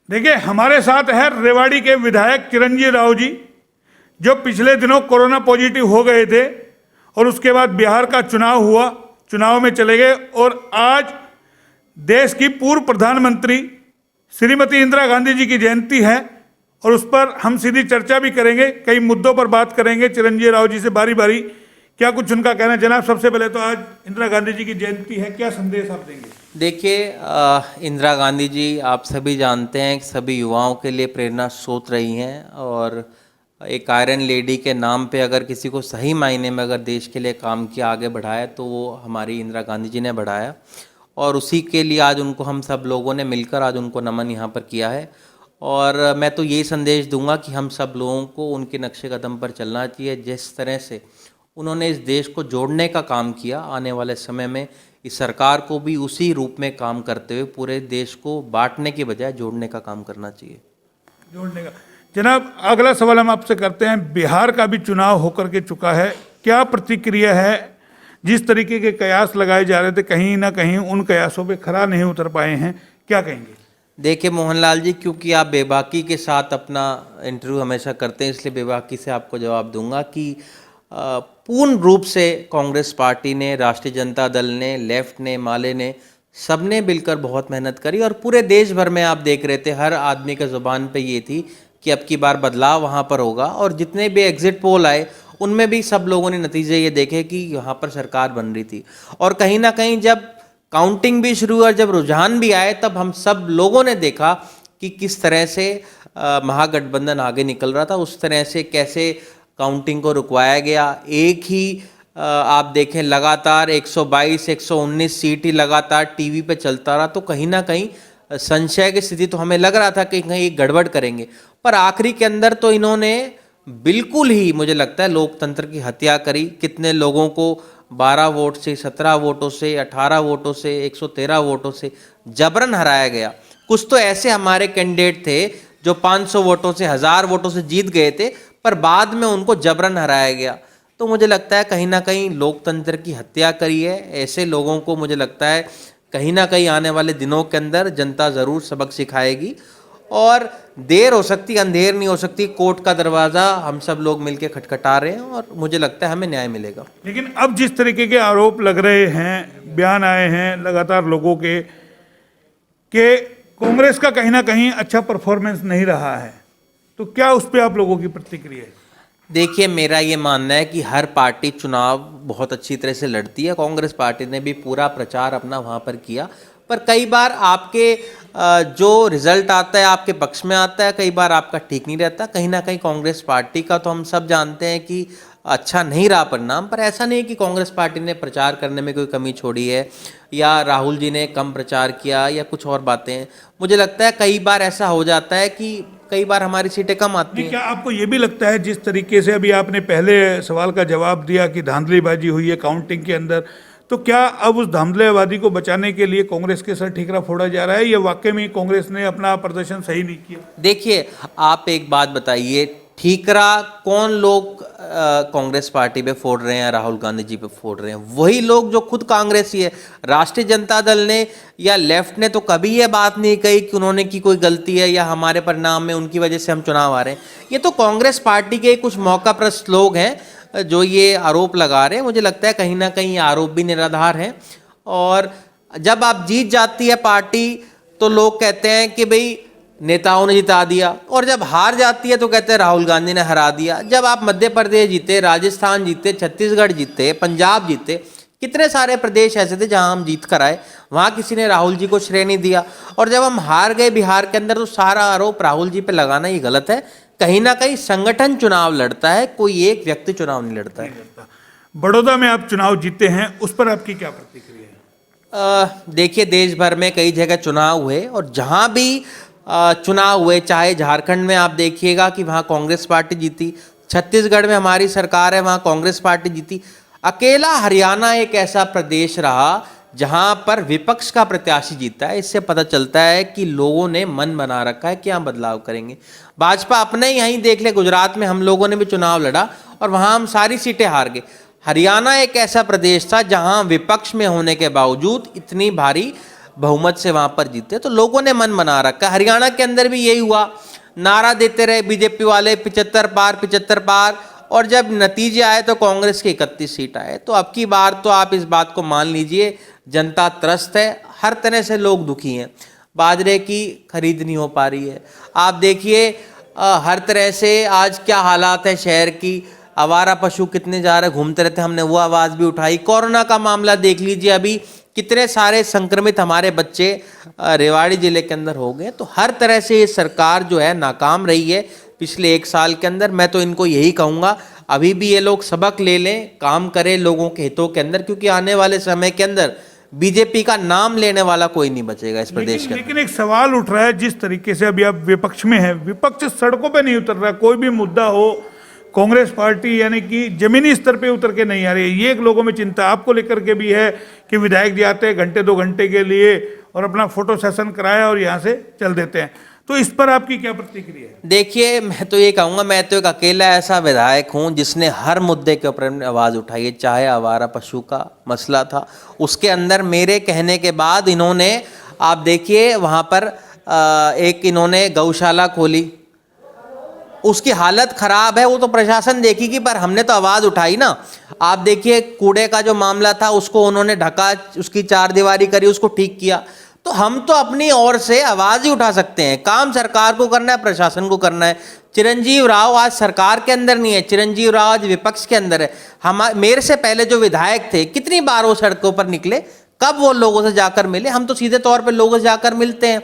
देखिए, हमारे साथ है रेवाड़ी के विधायक चिरंजीव राव जी, जो पिछले दिनों कोरोना पॉजिटिव हो गए थे और उसके बाद बिहार का चुनाव हुआ, चुनाव में चले गए और आज देश की पूर्व प्रधानमंत्री श्रीमती इंदिरा गांधी जी की जयंती है और उस पर हम सीधी चर्चा भी करेंगे, कई मुद्दों पर बात करेंगे चिरंजीव राव जी से बारी बारी, क्या कुछ उनका कहना है। जनाब, सबसे पहले तो आज इंदिरा गांधी जी की जयंती है, क्या संदेश आप देंगे? देखिए, इंदिरा गांधी जी आप सभी जानते हैं कि सभी युवाओं के लिए प्रेरणा स्रोत रही हैं और एक आयरन लेडी के नाम पे अगर किसी को सही मायने में अगर देश के लिए काम किया, आगे बढ़ाया, तो वो हमारी इंदिरा गांधी जी ने बढ़ाया और उसी के लिए आज उनको हम सब लोगों ने मिलकर आज उनको नमन यहाँ पर किया है। और मैं तो यही संदेश दूंगा कि हम सब लोगों को उनके नक्शे कदम पर चलना चाहिए। जिस तरह से उन्होंने इस देश को जोड़ने का काम किया, आने वाले समय में इस सरकार को भी उसी रूप में काम करते हुए पूरे देश को बांटने के बजाय जोड़ने का काम करना चाहिए। जोड़ने का। जनाब, अगला सवाल हम आपसे करते हैं, बिहार का भी चुनाव होकर के चुका है, क्या प्रतिक्रिया है? जिस तरीके के कयास लगाए जा रहे थे, कहीं ना कहीं उन कयासों पे खरा नहीं उतर पाए हैं, क्या कहेंगे? देखिए मोहनलाल जी, क्योंकि आप बेबाकी के साथ अपना इंटरव्यू हमेशा करते हैं, इसलिए बेबाकी से आपको जवाब दूंगा कि पूर्ण रूप से कांग्रेस पार्टी ने, राष्ट्रीय जनता दल ने, लेफ्ट ने, माले ने, सबने मिलकर बहुत मेहनत करी और पूरे देश भर में आप देख रहे थे, हर आदमी के ज़ुबान पे ये थी कि अब की बार बदलाव वहाँ पर होगा। और जितने भी एग्जिट पोल आए उनमें भी सब लोगों ने नतीजे ये देखे कि यहाँ पर सरकार बन रही थी। और कहीं ना कहीं जब काउंटिंग भी शुरू हुई और जब रुझान भी आए, तब हम सब लोगों ने देखा कि किस तरह से महागठबंधन आगे निकल रहा था, उस तरह से कैसे काउंटिंग को रुकवाया गया। एक ही आप देखें, लगातार 122 119 सीट ही लगातार टीवी पे चलता रहा, तो कहीं ना कहीं संशय की स्थिति तो हमें लग रहा था कि कहीं गड़बड़ करेंगे, पर आखिरी के अंदर तो इन्होंने बिल्कुल ही, मुझे लगता है, लोकतंत्र की हत्या करी। कितने लोगों को 12 वोट से, 17 वोटों से, 18 वोटों से, 113 वोटों से जबरन हराया गया। कुछ तो ऐसे हमारे कैंडिडेट थे जो 500 वोटों से, 1000 वोटों से जीत गए थे, पर बाद में उनको जबरन हराया गया। तो मुझे लगता है कहीं ना कहीं लोकतंत्र की हत्या करी है। ऐसे लोगों को मुझे लगता है कहीं ना कहीं आने वाले दिनों के अंदर जनता ज़रूर सबक सिखाएगी और देर हो सकती, अंधेर नहीं हो सकती। कोर्ट का दरवाज़ा हम सब लोग मिलकर खटखटा रहे हैं और मुझे लगता है हमें न्याय मिलेगा। लेकिन अब जिस तरीके के आरोप लग रहे हैं, बयान आए हैं लगातार लोगों के कांग्रेस का कहीं ना कहीं अच्छा परफॉर्मेंस नहीं रहा है, तो क्या उस पर आप लोगों की प्रतिक्रिया है? देखिए, मेरा ये मानना है कि हर पार्टी चुनाव बहुत अच्छी तरह से लड़ती है। कांग्रेस पार्टी ने भी पूरा प्रचार अपना वहाँ पर किया, पर कई बार आपके जो रिजल्ट आता है आपके पक्ष में आता है, कई बार आपका ठीक नहीं रहता। कहीं ना कहीं कांग्रेस पार्टी का तो हम सब जानते हैं कि अच्छा नहीं रहा परिणाम, पर ऐसा नहीं है कि कांग्रेस पार्टी ने प्रचार करने में कोई कमी छोड़ी है या राहुल जी ने कम प्रचार किया या कुछ और बातें हैं। मुझे लगता है कई बार ऐसा हो जाता है कि कई बार हमारी सीटें कम आती हैं। क्या आपको ये भी लगता है, जिस तरीके से अभी आपने पहले सवाल का जवाब दिया कि धांधलीबाजी हुई है काउंटिंग के अंदर, तो क्या अब उस धांधलीबाजी को बचाने के लिए कांग्रेस के सर ठीकरा फोड़ा जा रहा है या वाकई में कांग्रेस ने अपना प्रदर्शन सही नहीं किया? देखिए, आप एक बात बताइए, ठीकरा कौन लोग कांग्रेस पार्टी पे फोड़ रहे हैं, राहुल गांधी जी पे फोड़ रहे हैं? वही लोग जो खुद कांग्रेसी है। राष्ट्रीय जनता दल ने या लेफ्ट ने तो कभी ये बात नहीं कही कि उन्होंने की कोई गलती है या हमारे परिणाम में उनकी वजह से हम चुनाव आ रहे हैं। ये तो कांग्रेस पार्टी के कुछ मौकाप्रस्त लोग हैं जो ये आरोप लगा रहे हैं। मुझे लगता है कहीं ना कहीं ये आरोप भी निराधार हैं। और जब आप जीत जाती है पार्टी तो लोग कहते हैं कि भाई नेताओं ने जिता दिया, और जब हार जाती है तो कहते हैं राहुल गांधी ने हरा दिया। जब आप मध्य प्रदेश जीते, राजस्थान जीते, छत्तीसगढ़ जीते, पंजाब जीते, कितने सारे प्रदेश ऐसे थे जहां हम जीत कर आए, वहां किसी ने राहुल जी को श्रेय नहीं दिया। और जब हम हार गए बिहार के अंदर, तो सारा आरोप राहुल जी पे लगाना ही गलत है। कहीं ना कहीं संगठन चुनाव लड़ता है, कोई एक व्यक्ति चुनाव नहीं लड़ता है। बड़ौदा में आप चुनाव जीते हैं, उस पर आपकी क्या प्रतिक्रिया है? देखिए, देश भर में कई जगह चुनाव हुए और जहां भी चुनाव हुए, चाहे झारखंड में आप देखिएगा कि वहाँ कांग्रेस पार्टी जीती, छत्तीसगढ़ में हमारी सरकार है वहाँ कांग्रेस पार्टी जीती। अकेला हरियाणा एक ऐसा प्रदेश रहा जहाँ पर विपक्ष का प्रत्याशी जीता है। इससे पता चलता है कि लोगों ने मन बना रखा है क्या बदलाव करेंगे। भाजपा अपने यहीं देख ले, गुजरात में हम लोगों ने भी चुनाव लड़ा और वहाँ हम सारी सीटें हार गए। हरियाणा एक ऐसा प्रदेश था जहाँ विपक्ष में होने के बावजूद इतनी भारी बहुमत से वहां पर जीते, तो लोगों ने मन बना रखा। हरियाणा के अंदर भी यही हुआ, नारा देते रहे बीजेपी वाले 75 पार 75 पार, और जब नतीजे आए तो कांग्रेस के 31 सीट आए। तो अब की बार तो आप इस बात को मान लीजिए, जनता त्रस्त है, हर तरह से लोग दुखी हैं। बाजरे की खरीद नहीं हो पा रही है, आप देखिए हर तरह से आज क्या हालात है शहर की। आवारा पशु कितने जा रहे घूमते रहते, हमने वो आवाज़ भी उठाई। कोरोना का मामला देख लीजिए, अभी कितने सारे संक्रमित हमारे बच्चे रेवाड़ी जिले के अंदर हो गए। तो हर तरह से ये सरकार जो है नाकाम रही है पिछले 1 साल के अंदर। मैं तो इनको यही कहूँगा, अभी भी ये लोग सबक ले लें, काम करें लोगों के हितों के अंदर, क्योंकि आने वाले समय के अंदर बीजेपी का नाम लेने वाला कोई नहीं बचेगा इस प्रदेश के अंदर। लेकिन एक सवाल उठ रहा है, जिस तरीके से अभी आप विपक्ष में है, विपक्ष सड़कों पे नहीं उतर रहा, कोई भी मुद्दा हो कांग्रेस पार्टी यानी कि जमीनी स्तर पे उतर के नहीं आ रही है। ये एक लोगों में चिंता आपको लेकर के भी है कि विधायक जी आते हैं घंटे 2 घंटे के लिए और अपना फोटो सेशन कराया और यहाँ से चल देते हैं, तो इस पर आपकी क्या प्रतिक्रिया है? देखिए, मैं तो ये कहूँगा, मैं तो एक अकेला ऐसा विधायक हूँ जिसने हर मुद्दे के ऊपर आवाज़ उठाई है। चाहे आवारा पशु का मसला था, उसके अंदर मेरे कहने के बाद इन्होंने, आप देखिए वहाँ पर एक इन्होंने गौशाला खोली, उसकी हालत खराब है, वो तो प्रशासन देखेगी, पर हमने तो आवाज़ उठाई ना। आप देखिए कूड़े का जो मामला था उसको उन्होंने ढका, उसकी 4 दीवारी करी, उसको ठीक किया। तो हम तो अपनी ओर से आवाज़ ही उठा सकते हैं। काम सरकार को करना है, प्रशासन को करना है। चिरंजीव राव आज सरकार के अंदर नहीं है, चिरंजीव राव आज विपक्ष के अंदर है। हम, मेरे से पहले जो विधायक थे, कितनी बार वो सड़कों पर निकले, कब वो लोगों से जाकर मिले? हम तो सीधे तौर पर लोगों से जाकर मिलते हैं।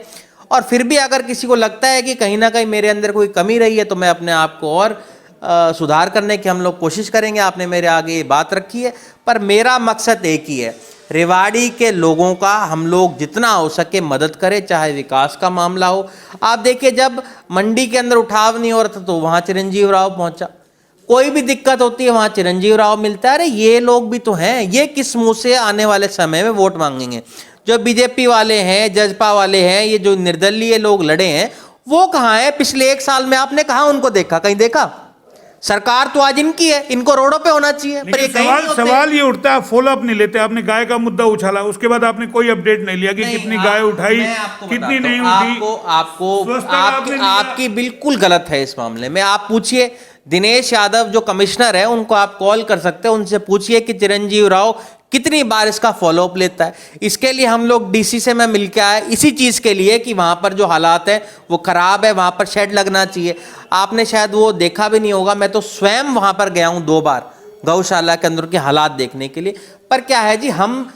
और फिर भी अगर किसी को लगता है कि कहीं ना कहीं मेरे अंदर कोई कमी रही है, तो मैं अपने आप को और सुधार करने की हम लोग कोशिश करेंगे। आपने मेरे आगे ये बात रखी है, पर मेरा मकसद एक ही है, रेवाड़ी के लोगों का हम लोग जितना हो सके मदद करें, चाहे विकास का मामला हो। आप देखिए, जब मंडी के अंदर उठाव नहीं हो रहा था तो वहाँ चिरंजीव राव पहुँचा, कोई भी दिक्कत होती है वहाँ चिरंजीव राव मिलता है। अरे ये लोग भी तो हैं, ये किस मुँह से आने वाले समय में वोट मांगेंगे? जो बीजेपी वाले हैं, जजपा वाले हैं, ये जो निर्दलीय लोग लड़े हैं, वो कहाँ है? पिछले 1 साल में आपने कहाँ उनको देखा? कहीं देखा? सरकार तो आज इनकी है, इनको रोडों पे होना चाहिए, पर ये कहीं नहीं होते। सवाल ये उठता है, फॉलो अप नहीं लेते। आपने गाय का मुद्दा उछाला, उसके बाद आपने कोई अपडेट नहीं लिया कि कितनी गाय उठाई, कितनी नहीं उठी। आपकी बिल्कुल गलत है इस मामले में। आप पूछिए दिनेश यादव जो कमिश्नर है, उनको आप कॉल कर सकते हैं, उनसे पूछिए कि चिरंजीव राव कितनी बार इसका फॉलोअप लेता है। इसके लिए हम लोग डीसी से मैं मिलकर आए, इसी चीज़ के लिए कि वहाँ पर जो हालात है वो ख़राब है, वहाँ पर शेड लगना चाहिए। आपने शायद वो देखा भी नहीं होगा, मैं तो स्वयं वहाँ पर गया हूँ 2 बार गौशाला के अंदर के हालात देखने के लिए। पर क्या है जी, हम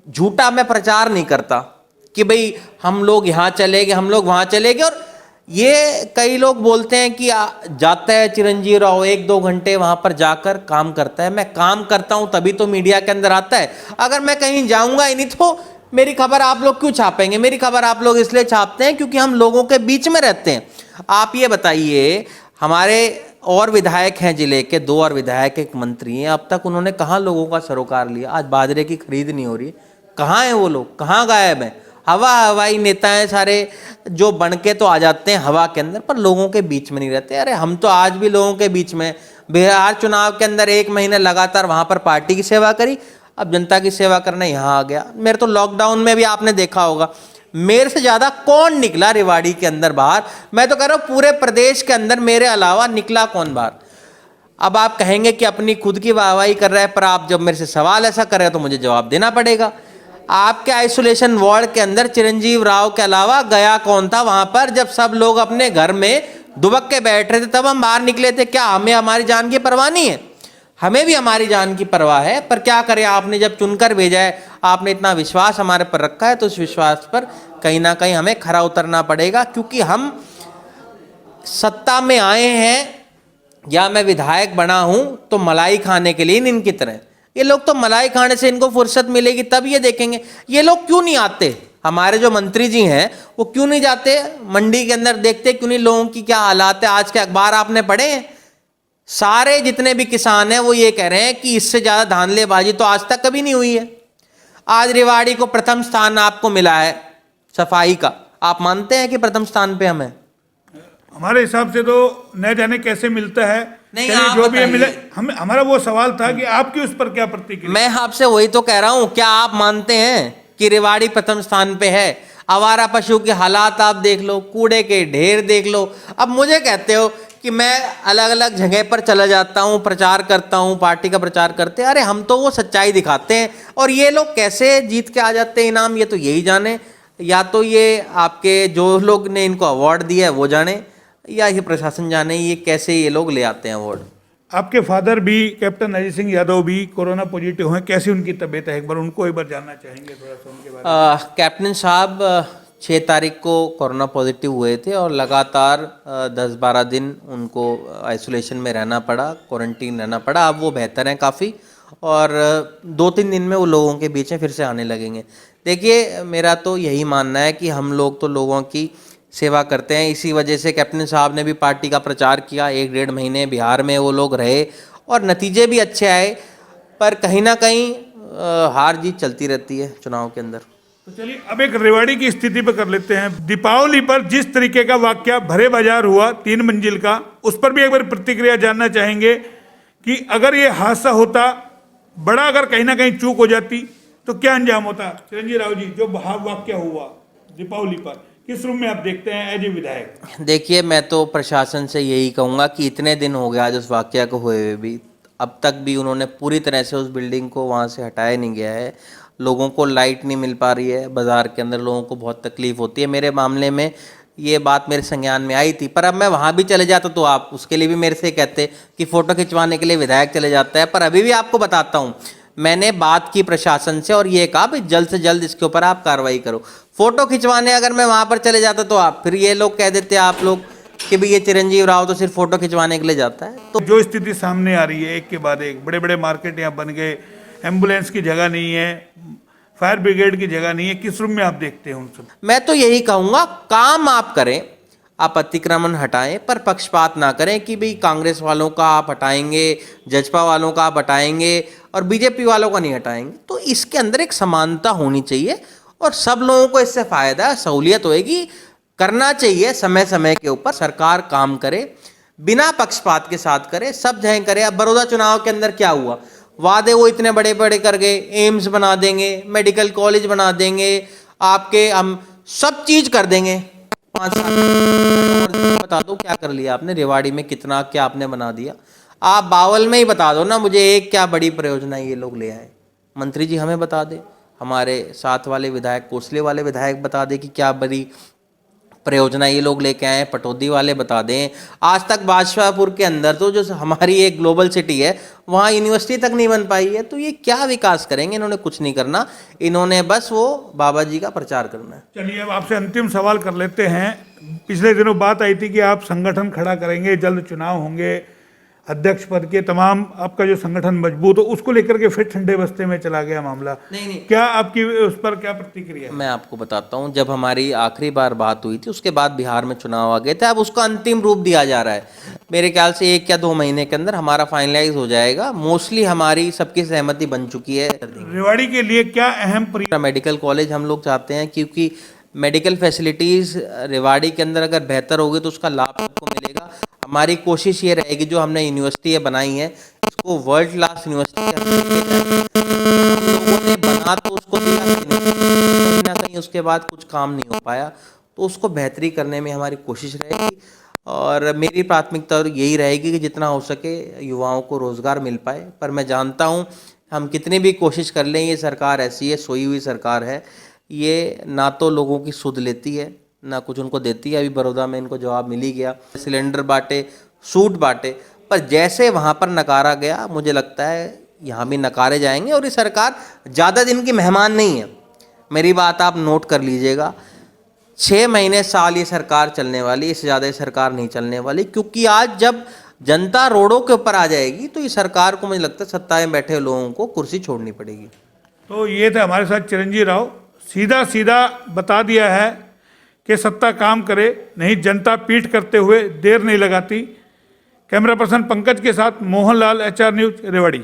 झूठा मैं प्रचार नहीं करता कि भाई हम लोग यहाँ चले गए, हम लोग वहाँ चले गए। और ये कई लोग बोलते हैं कि जाता है चिरंजीव राव 1-2 घंटे वहाँ पर जाकर काम करता है। मैं काम करता हूँ तभी तो मीडिया के अंदर आता है। अगर मैं कहीं जाऊँगा ही नहीं तो मेरी खबर आप लोग क्यों छापेंगे? मेरी खबर आप लोग इसलिए छापते हैं क्योंकि हम लोगों के बीच में रहते हैं। आप ये बताइए, हमारे और विधायक हैं जिले के, 2 और विधायक, एक मंत्री हैं, अब तक उन्होंने कहाँ लोगों का सरोकार लिया? आज बाजरे की खरीद नहीं हो रही, कहाँ हैं वो लोग? कहाँ गायब हैं? हवाई नेता हैं सारे, जो बन के तो आ जाते हैं हवा के अंदर, पर लोगों के बीच में नहीं रहते। अरे हम तो आज भी लोगों के बीच में, बिहार चुनाव के अंदर 1 महीने लगातार वहाँ पर पार्टी की सेवा करी, अब जनता की सेवा करने यहाँ आ गया। मेरे तो लॉकडाउन में भी आपने देखा होगा, मेरे से ज़्यादा कौन निकला रेवाड़ी के अंदर बाहर? मैं तो कह रहा हूँ पूरे प्रदेश के अंदर मेरे अलावा निकला कौन बाहर? अब आप कहेंगे कि अपनी खुद की वाहवाही कर रहा है, पर आप जब मेरे से सवाल ऐसा कर रहे हो तो मुझे जवाब देना पड़ेगा। आपके आइसोलेशन वार्ड के अंदर चिरंजीव राव के अलावा गया कौन था वहां पर? जब सब लोग अपने घर में दुबक के बैठ रहे थे तब हम बाहर निकले थे। क्या हमें हमारी जान की परवाह नहीं है? हमें भी हमारी जान की परवाह है, पर क्या करें, आपने जब चुनकर भेजा है, आपने इतना विश्वास हमारे पर रखा है, तो उस विश्वास पर कहीं ना कहीं हमें खरा उतरना पड़ेगा। क्योंकि हम सत्ता में आए हैं या मैं विधायक बना हूं तो मलाई खाने के लिए नहीं, इनकी तरह। ये लोग तो मलाई खाने से इनको फुर्सत मिलेगी तब ये देखेंगे। ये लोग क्यों नहीं आते? हमारे जो मंत्री जी हैं वो क्यों नहीं जाते मंडी के अंदर, देखते क्यों नहीं लोगों की क्या हालात है? आज के अखबार आपने पढ़े हैं? सारे जितने भी किसान हैं वो ये कह रहे हैं कि इससे ज़्यादा धांधलेबाजी तो आज तक कभी नहीं हुई है। आज रेवाड़ी को प्रथम स्थान आपको मिला है सफाई का, आप मानते हैं कि प्रथम स्थान पे हमें? हमारे हिसाब से तो न जाने कैसे मिलता है। नहीं, जो भी मिले, हमारा वो सवाल था कि आपकी उस पर क्या प्रतिक्रिया? मैं आपसे वही तो कह रहा हूं, क्या आप मानते हैं कि रेवाड़ी प्रथम स्थान पे है। आवारा पशु के हालात आप देख लो, कूड़े के ढेर देख लो। अब मुझे कहते हो कि मैं अलग अलग जगह पर चला जाता हूँ, प्रचार करता हूँ, पार्टी का प्रचार करते हैं। अरे हम तो वो सच्चाई दिखाते हैं, और ये लोग कैसे जीत के आ जाते हैं इनाम, ये तो यही जाने। या तो ये आपके जो लोग ने इनको अवार्ड दिया है वो जाने, या ये प्रशासन जाने ये कैसे ये लोग ले आते हैं अवार्ड। आपके फादर भी, कैप्टन अजय सिंह यादव भी कोरोना पॉजिटिव हैं, कैसी उनकी तबीयत है, एक बार उनको एक बार जानना चाहेंगे थोड़ा सा उनके बारे में। कैप्टन साहब 6 तारीख को कोरोना पॉजिटिव हुए थे और लगातार 10-12 दिन उनको आइसोलेशन में रहना पड़ा, क्वारंटीन रहना पड़ा। अब वो बेहतर हैं काफ़ी, और 2-3 दिन में वो लोगों के बीच में फिर से आने लगेंगे। देखिए, मेरा तो यही मानना है कि हम लोग तो लोगों की सेवा करते हैं। इसी वजह से कैप्टन साहब ने भी पार्टी का प्रचार किया, 1-1.5 महीने बिहार में वो लोग रहे और नतीजे भी अच्छे आए। पर कहीं ना कहीं हार जीत चलती रहती है चुनाव के अंदर। तो चलिए अब एक रेवाड़ी की स्थिति पर कर लेते हैं। दीपावली पर जिस तरीके का वाकया भरे बाजार हुआ 3 मंजिल का, उस पर भी एक बार प्रतिक्रिया जानना चाहेंगे कि अगर ये हादसा होता, बड़ा अगर कहीं ना कहीं चूक हो जाती तो क्या अंजाम होता। चिरंजीव राव जी, जो वाकया हुआ दीपावली पर, किस रूप में आप देखते हैं एज ए विधायक। देखिए, मैं तो प्रशासन से यही कहूँगा कि इतने दिन हो गया आज उस वाकया को हुए हुए भी, अब तक भी उन्होंने पूरी तरह से उस बिल्डिंग को वहाँ से हटाया नहीं गया है। लोगों को लाइट नहीं मिल पा रही है, बाज़ार के अंदर लोगों को बहुत तकलीफ होती है। मेरे मामले में ये बात मेरे संज्ञान में आई थी, पर अब मैं वहाँ भी चले जाता तो आप उसके लिए भी मेरे से कहते कि फ़ोटो खिंचवाने के लिए विधायक चले जाता है। पर अभी भी आपको बताता हूँ, मैंने बात की प्रशासन से और ये कहा भाई जल्द से जल्द इसके ऊपर आप कार्रवाई करो। फ़ोटो खिंचवाने अगर मैं वहाँ पर चले जाता तो आप फिर ये लोग कह देते आप लोग कि भाई ये चिरंजीव राव तो सिर्फ फ़ोटो खिंचवाने के लिए जाता है। तो जो स्थिति सामने आ रही है एक के बाद एक, बड़े बड़े मार्केट यहाँ बन गए, एम्बुलेंस की जगह नहीं है, फायर ब्रिगेड की जगह नहीं है, किस रूप में आप देखते हैं उन सब। मैं तो यही कहूँगा, काम आप करें, आप अतिक्रमण हटाएं, पर पक्षपात ना करें कि भाई कांग्रेस वालों का आप हटाएंगे, जजपा वालों का आप हटाएंगे और बीजेपी वालों का नहीं हटाएंगे। तो इसके अंदर एक समानता होनी चाहिए और सब लोगों को इससे फ़ायदा, सहूलियत होएगी। करना चाहिए समय समय के ऊपर, सरकार काम करे, बिना पक्षपात के साथ करे, सब जगह करे। अब बड़ौदा चुनाव के अंदर क्या हुआ, वादे वो इतने बड़े बड़े कर गए, एम्स बना देंगे, मेडिकल कॉलेज बना देंगे, आपके हम सब चीज़ कर देंगे 5 साल। बता दो क्या कर लिया आपने, रेवाड़ी में कितना क्या आपने बना दिया। आप बावल में ही बता दो ना मुझे, एक क्या बड़ी परियोजना ये लोग ले आए। मंत्री जी हमें बता दे, हमारे साथ वाले विधायक, कोसले वाले विधायक बता दे कि क्या बड़ी परियोजना ये लोग लेके आए। पटौदी वाले बता दें। आज तक बादशाहपुर के अंदर तो जो हमारी एक ग्लोबल सिटी है, वहाँ यूनिवर्सिटी तक नहीं बन पाई है। तो ये क्या विकास करेंगे, इन्होंने कुछ नहीं करना, इन्होंने बस वो बाबा जी का प्रचार करना है। चलिए अब आपसे अंतिम सवाल कर लेते हैं। पिछले दिनों बात आई थी कि आप संगठन खड़ा करेंगे, जल्द चुनाव होंगे, अध्यक्ष पद के तमाम आपका जो संगठन मजबूत हो, उसको लेकर के फिर ठंडे बस्ते में चला गया मामला। नहीं, क्या आपकी उस पर क्या प्रतिक्रिया है। मैं आपको बताता हूँ, जब हमारी आखिरी बार बात हुई थी उसके बाद बिहार में चुनाव आ गए थे। अब उसका अंतिम रूप दिया जा रहा है। मेरे ख्याल से 1 या 2 महीने के अंदर हमारा फाइनलाइज हो जाएगा। मोस्टली हमारी सबकी सहमति बन चुकी है। रेवाड़ी के लिए क्या अहम मेडिकल कॉलेज हम लोग चाहते हैं, क्योंकि मेडिकल फैसिलिटीज़ रेवाड़ी के अंदर अगर बेहतर होगी तो उसका लाभ सबको मिलेगा। हमारी कोशिश ये रहेगी जो हमने यूनिवर्सिटी बनाई है इसको वर्ल्ड क्लास यूनिवर्सिटी लोगों ने बना तो उसको दिया, कहीं ना कहीं उसके बाद कुछ काम नहीं हो पाया, तो उसको बेहतरी करने में हमारी कोशिश रहेगी। और मेरी प्राथमिकता यही रहेगी कि जितना हो सके युवाओं को रोज़गार मिल पाए। पर मैं जानता हूँ हम कितनी भी कोशिश कर लें, ये सरकार ऐसी है, सोई हुई सरकार है। ये ना तो लोगों की सुध लेती है, ना कुछ उनको देती है। अभी बड़ौदा में इनको जवाब मिल ही गया, सिलेंडर बांटे, सूट बांटे, पर जैसे वहाँ पर नकारा गया, मुझे लगता है यहाँ भी नकारे जाएंगे। और ये सरकार ज़्यादा दिन की मेहमान नहीं है, मेरी बात आप नोट कर लीजिएगा। 6 महीने साल ये सरकार चलने वाली, इससे ज़्यादा ये सरकार नहीं चलने वाली। क्योंकि आज जब जनता रोडों के ऊपर आ जाएगी तो ये सरकार को, मुझे लगता है सत्ता में बैठे लोगों को कुर्सी छोड़नी पड़ेगी। तो ये थे हमारे साथ चिरंजीव राव, सीधा सीधा बता दिया है कि सत्ता काम करे, नहीं जनता पीठ करते हुए देर नहीं लगाती। कैमरा पर्सन पंकज के साथ मोहन लाल, HR न्यूज, रेवाड़ी।